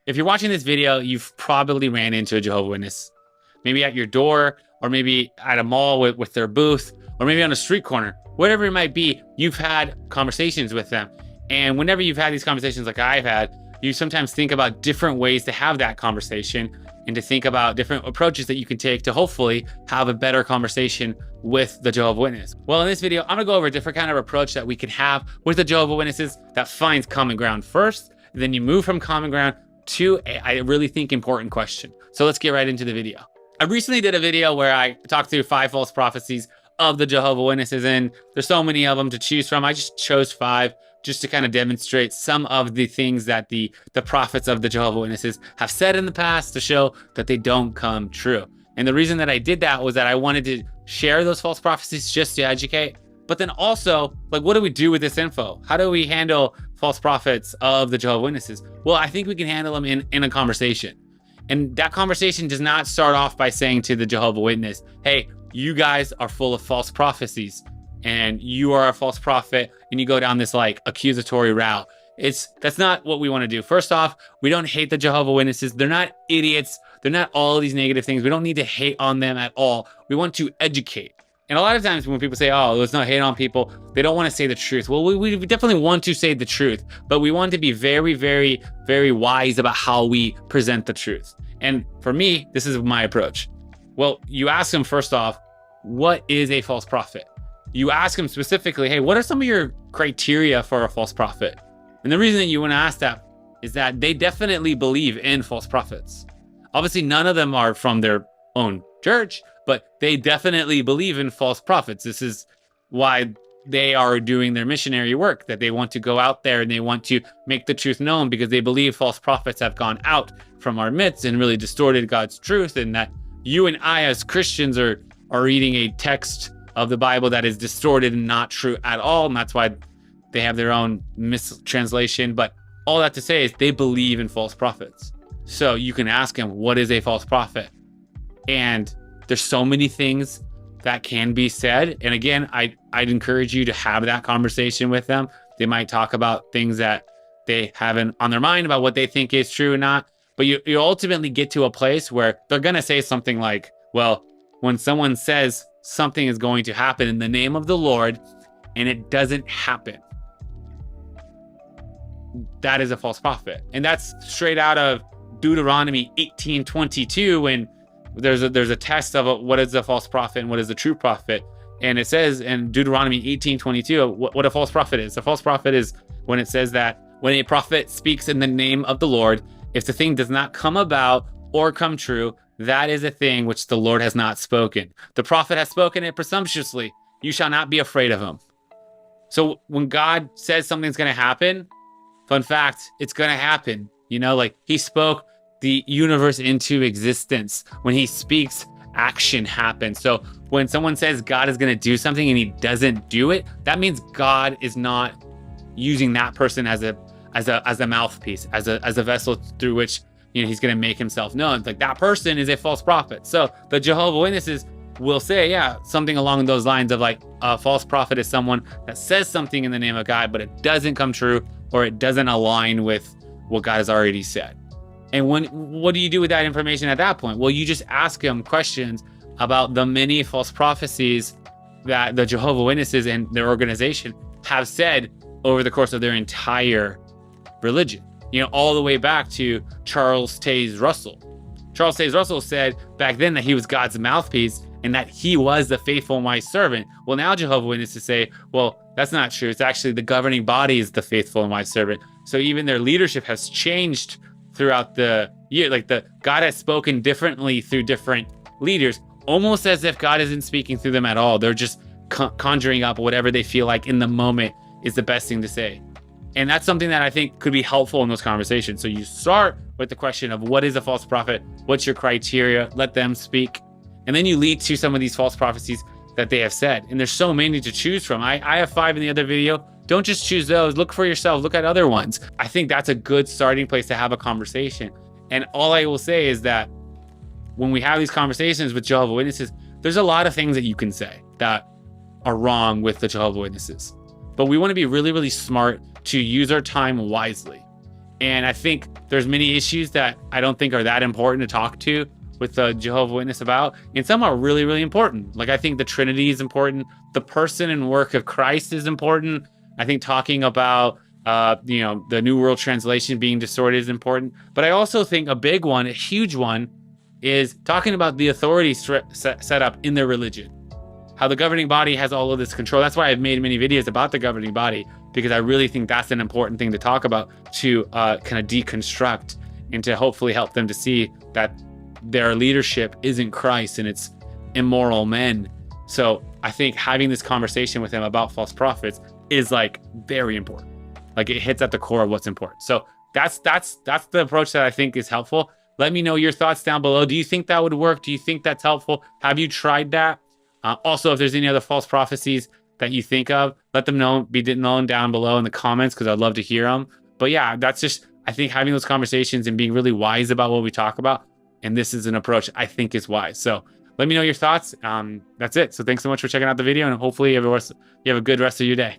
If you're watching this video, you've probably ran into a Jehovah's Witness, maybe at your door, or maybe at a mall with their booth, or maybe on a street corner, whatever it might be. You've had conversations with them. And whenever you've had these conversations like I've had, you sometimes think about different ways to have that conversation and to think about different approaches that you can take to hopefully have a better conversation with the Jehovah's Witness. Well, in this video, I'm gonna go over a different kind of approach that we can have with the Jehovah's Witnesses that finds common ground first, and then you move from common ground to I really think important question. So let's get right into the video. I recently did a video where I talked through 5 false prophecies of the Jehovah's Witnesses, and there's so many of them to choose from. I just chose 5 just to kind of demonstrate some of the things that the prophets of the Jehovah's Witnesses have said in the past to show that they don't come true. And the reason that I did that was that I wanted to share those false prophecies just to educate, but then also, like, what do we do with this info? How do we handle false prophets of the Jehovah's Witnesses? Well, I think we can handle them in a conversation. And that conversation does not start off by saying to the Jehovah's Witness, hey, you guys are full of false prophecies and you are a false prophet, and you go down this like accusatory route. That's not what we want to do. First off, we don't hate the Jehovah's Witnesses. They're not idiots. They're not all these negative things. We don't need to hate on them at all. We want to educate. And a lot of times when people say, oh, let's not hate on people, they don't want to say the truth. Well, we definitely want to say the truth, but we want to be very, very, very wise about how we present the truth. And for me, this is my approach. Well, you ask them first off, what is a false prophet? You ask them specifically, hey, what are some of your criteria for a false prophet? And the reason that you want to ask that is that they definitely believe in false prophets. Obviously, none of them are from their own church, but they definitely believe in false prophets. This is why they are doing their missionary work, that they want to go out there and they want to make the truth known, because they believe false prophets have gone out from our midst and really distorted God's truth, and that you and I as Christians are reading a text of the Bible that is distorted and not true at all. And that's why they have their own mistranslation. But all that to say is they believe in false prophets. So you can ask them, what is a false prophet? And there's so many things that can be said. And again, I'd encourage you to have that conversation with them. They might talk about things that they have on their mind about what they think is true or not. But you ultimately get to a place where they're going to say something like, well, when someone says something is going to happen in the name of the Lord and it doesn't happen, that is a false prophet. And that's straight out of Deuteronomy 18:22, when there's a test of what is a false prophet and what is a true prophet. And it says in Deuteronomy 18:22 what a false prophet is. A false prophet is when it says that when a prophet speaks in the name of the Lord, if the thing does not come about or come true, that is a thing which the Lord has not spoken. The prophet has spoken it presumptuously. You shall not be afraid of him. So when God says something's going to happen, fun fact, it's going to happen. You know, like he spoke the universe into existence. When he speaks, action happens. So when someone says God is going to do something and he doesn't do it, that means God is not using that person as a mouthpiece, as a vessel through which, you know, he's going to make himself known. Like, that person is a false prophet. So the Jehovah's Witnesses will say, yeah, something along those lines of like a false prophet is someone that says something in the name of God, but it doesn't come true, or it doesn't align with what God has already said. And what do you do with that information at that point? Well, you just ask them questions about the many false prophecies that the Jehovah's Witnesses and their organization have said over the course of their entire religion. You know, all the way back to Charles Taze Russell. Charles Taze Russell said back then that he was God's mouthpiece and that he was the faithful and wise servant. Well, now Jehovah's Witnesses say, well, that's not true. It's actually the governing body is the faithful and wise servant. So even their leadership has changed throughout the year. Like, God has spoken differently through different leaders, almost as if God isn't speaking through them at all. They're just conjuring up whatever they feel like in the moment is the best thing to say. And that's something that I think could be helpful in those conversations. So you start with the question of what is a false prophet? What's your criteria? Let them speak. And then you lead to some of these false prophecies that they have said. And there's so many to choose from. I have 5 in the other video. Don't just choose those. Look for yourself. Look at other ones. I think that's a good starting place to have a conversation. And all I will say is that when we have these conversations with Jehovah's Witnesses, there's a lot of things that you can say that are wrong with the Jehovah's Witnesses. But we want to be really, really smart to use our time wisely. And I think there's many issues that I don't think are that important to talk to with the Jehovah's Witness about. And some are really, really important. Like I think the Trinity is important. The person and work of Christ is important. I think talking about, the New World Translation being distorted is important. But I also think a big one, a huge one, is talking about the authority set up in their religion. How the governing body has all of this control. That's why I've made many videos about the governing body, because I really think that's an important thing to talk about, to kind of deconstruct and to hopefully help them to see that their leadership isn't Christ and it's immoral men. So I think having this conversation with them about false prophets is like very important. Like it hits at the core of what's important. So that's the approach that I think is helpful. Let me know your thoughts down below. Do you think that would work? Do you think that's helpful? Have you tried that? Also, if there's any other false prophecies that you think of, let them know, be known down below in the comments, because I'd love to hear them. But yeah, that's just, I think having those conversations and being really wise about what we talk about. And this is an approach I think is wise. So let me know your thoughts. That's it. So thanks so much for checking out the video, and hopefully you have a good rest of your day.